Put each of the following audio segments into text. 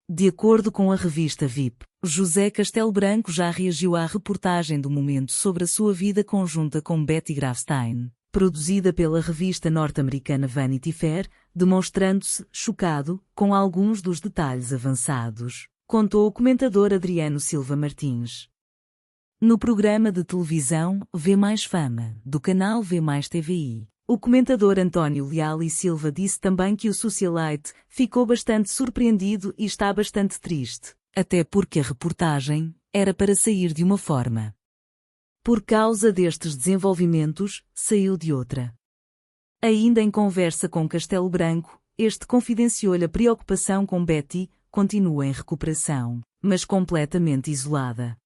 De acordo com a revista VIP, José Castelo Branco já reagiu à reportagem do momento sobre a sua vida conjunta com Betty Grafstein, produzida pela revista norte-americana Vanity Fair, demonstrando-se chocado com alguns dos detalhes avançados, contou o comentador Adriano Silva Martins. No programa de televisão Vê Mais Fama, do canal Vê Mais TVI, o comentador António Leal e Silva disse também que o socialite ficou bastante surpreendido e está bastante triste, até porque a reportagem era para sair de uma forma. Por causa destes desenvolvimentos, saiu de outra. Ainda em conversa com Castelo Branco, este confidenciou-lhe a preocupação com Betty, continua em recuperação, mas completamente isolada.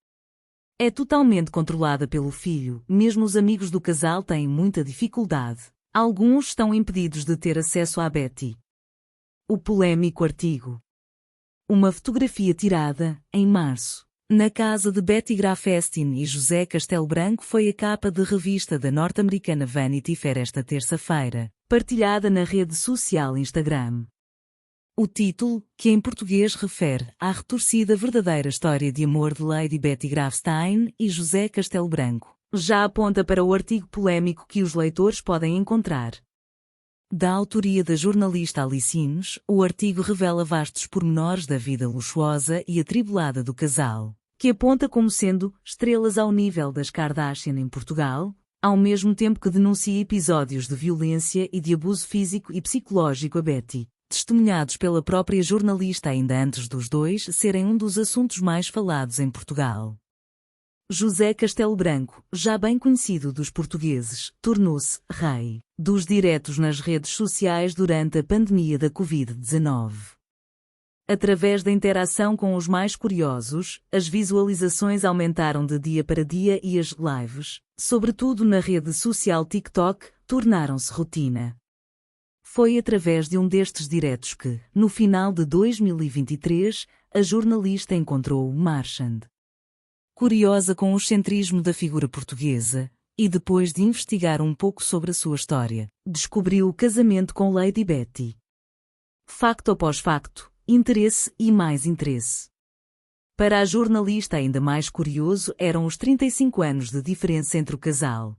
É totalmente controlada pelo filho, mesmo os amigos do casal têm muita dificuldade. Alguns estão impedidos de ter acesso à Betty. O polêmico artigo. Uma fotografia tirada, em março, na casa de Betty Grafstein e José Castelo Branco foi a capa de revista da norte-americana Vanity Fair esta terça-feira, partilhada na rede social Instagram. O título, que em português refere à retorcida verdadeira história de amor de Lady Betty Grafstein e José Castelo Branco, já aponta para o artigo polémico que os leitores podem encontrar. Da autoria da jornalista Alice Innes, o artigo revela vastos pormenores da vida luxuosa e atribulada do casal, que aponta como sendo estrelas ao nível das Kardashian em Portugal, ao mesmo tempo que denuncia episódios de violência e de abuso físico e psicológico a Betty, testemunhados pela própria jornalista ainda antes dos dois serem um dos assuntos mais falados em Portugal. José Castelo Branco, já bem conhecido dos portugueses, tornou-se rei dos diretos nas redes sociais durante a pandemia da Covid-19. Através da interação com os mais curiosos, as visualizações aumentaram de dia para dia e as lives, sobretudo na rede social TikTok, tornaram-se rotina. Foi através de um destes diretos que, no final de 2023, a jornalista encontrou o Marchand. Curiosa com o excentrismo da figura portuguesa, e depois de investigar um pouco sobre a sua história, descobriu o casamento com Lady Betty. Facto após facto, interesse e mais interesse. Para a jornalista ainda mais curioso eram os 35 anos de diferença entre o casal.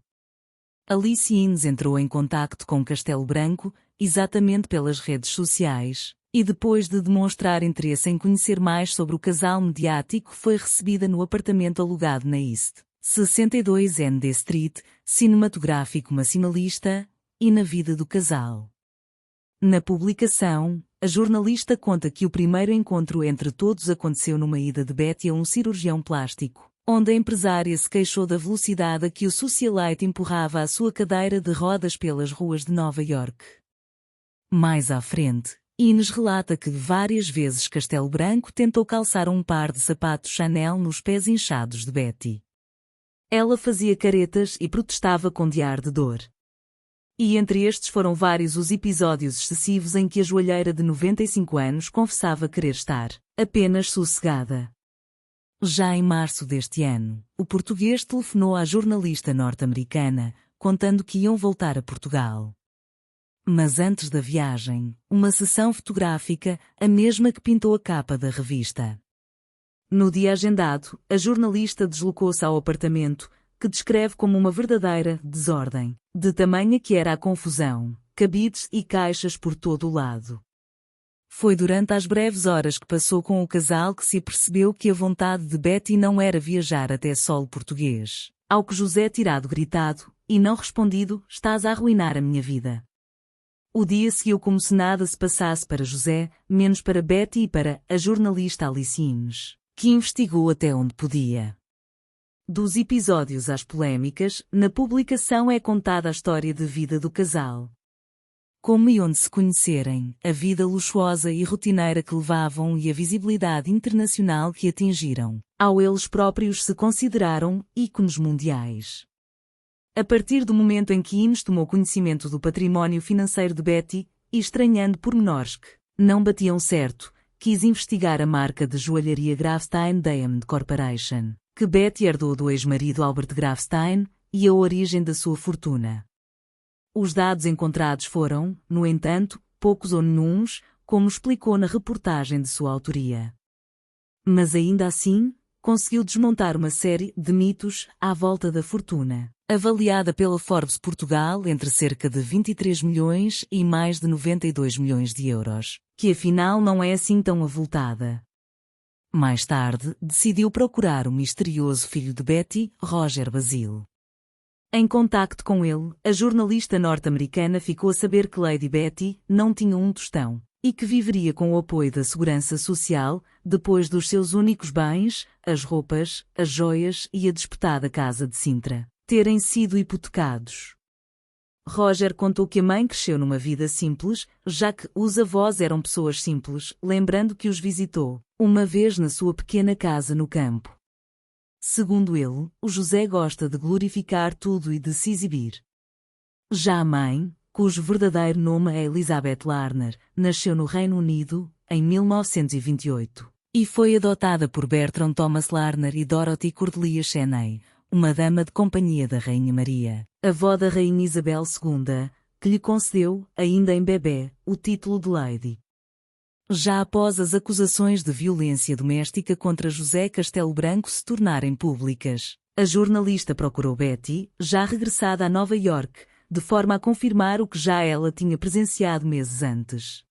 Alice Innes entrou em contacto com Castelo Branco, exatamente pelas redes sociais, e depois de demonstrar interesse em conhecer mais sobre o casal mediático foi recebida no apartamento alugado na East 62 ND Street, cinematográfico maximalista, e na vida do casal. Na publicação, a jornalista conta que o primeiro encontro entre todos aconteceu numa ida de Betty a um cirurgião plástico, onde a empresária se queixou da velocidade a que o socialite empurrava a sua cadeira de rodas pelas ruas de Nova York. Mais à frente, Innes relata que várias vezes Castelo Branco tentou calçar um par de sapatos Chanel nos pés inchados de Betty. Ela fazia caretas e protestava com diar de dor. E entre estes foram vários os episódios excessivos em que a joalheira de 95 anos confessava querer estar apenas sossegada. Já em março deste ano, o português telefonou à jornalista norte-americana, contando que iam voltar a Portugal. Mas antes da viagem, uma sessão fotográfica, a mesma que pintou a capa da revista. No dia agendado, a jornalista deslocou-se ao apartamento, que descreve como uma verdadeira desordem, de tamanha que era a confusão, cabides e caixas por todo o lado. Foi durante as breves horas que passou com o casal que se percebeu que a vontade de Betty não era viajar até solo português, ao que José Tirado gritado, e não respondido, estás a arruinar a minha vida. O dia seguiu como se nada se passasse para José, menos para Betty e para a jornalista Alice Innes, que investigou até onde podia. Dos episódios às polémicas, na publicação é contada a história de vida do casal. Como e onde se conhecerem, a vida luxuosa e rotineira que levavam e a visibilidade internacional que atingiram, ao eles próprios se consideraram ícones mundiais. A partir do momento em que Innes tomou conhecimento do património financeiro de Betty, e estranhando pormenores que não batiam certo, quis investigar a marca de joalharia Grafstein Diamond Corporation, que Betty herdou do ex-marido Albert Grafstein, e a origem da sua fortuna. Os dados encontrados foram, no entanto, poucos ou nenuns, como explicou na reportagem de sua autoria. Mas ainda assim, conseguiu desmontar uma série de mitos à volta da fortuna, avaliada pela Forbes Portugal entre cerca de 23 milhões e mais de 92 milhões de euros, que afinal não é assim tão avultada. Mais tarde, decidiu procurar o misterioso filho de Betty, Roger Basile. Em contacto com ele, a jornalista norte-americana ficou a saber que Lady Betty não tinha um tostão e que viveria com o apoio da Segurança Social, depois dos seus únicos bens, as roupas, as joias e a disputada casa de Sintra, terem sido hipotecados. Roger contou que a mãe cresceu numa vida simples, já que os avós eram pessoas simples, lembrando que os visitou uma vez na sua pequena casa no campo. Segundo ele, o José gosta de glorificar tudo e de se exibir. Já a mãe, cujo verdadeiro nome é Elizabeth Larner, nasceu no Reino Unido, em 1928, e foi adotada por Bertram Thomas Larner e Dorothy Cordelia Cheney, uma dama de companhia da Rainha Maria, avó da Rainha Isabel II, que lhe concedeu, ainda em bebê, o título de Lady. Já após as acusações de violência doméstica contra José Castelo Branco se tornarem públicas, a jornalista procurou Betty, já regressada a Nova York, de forma a confirmar o que já ela tinha presenciado meses antes.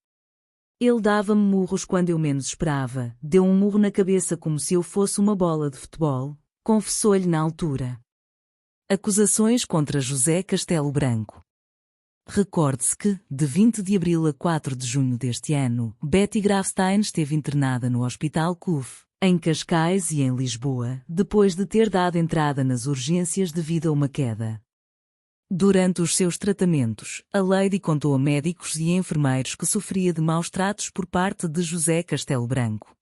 Ele dava-me murros quando eu menos esperava, deu um murro na cabeça como se eu fosse uma bola de futebol, confessou-lhe na altura. Acusações contra José Castelo Branco. Recorde-se que, de 20 de abril a 4 de junho deste ano, Betty Grafstein esteve internada no Hospital CUF, em Cascais e em Lisboa, depois de ter dado entrada nas urgências devido a uma queda. Durante os seus tratamentos, a Lady contou a médicos e enfermeiros que sofria de maus tratos por parte de José Castelo Branco.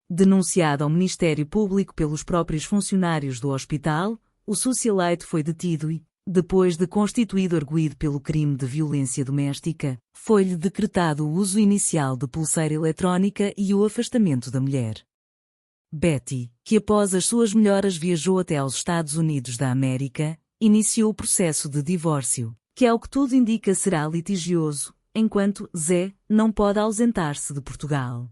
Denunciado ao Ministério Público pelos próprios funcionários do hospital, o socialite foi detido e, depois de constituído arguido pelo crime de violência doméstica, foi-lhe decretado o uso inicial de pulseira eletrónica e o afastamento da mulher. Betty, que após as suas melhoras viajou até aos Estados Unidos da América, iniciou o processo de divórcio, que ao que tudo indica será litigioso, enquanto Zé não pode ausentar-se de Portugal.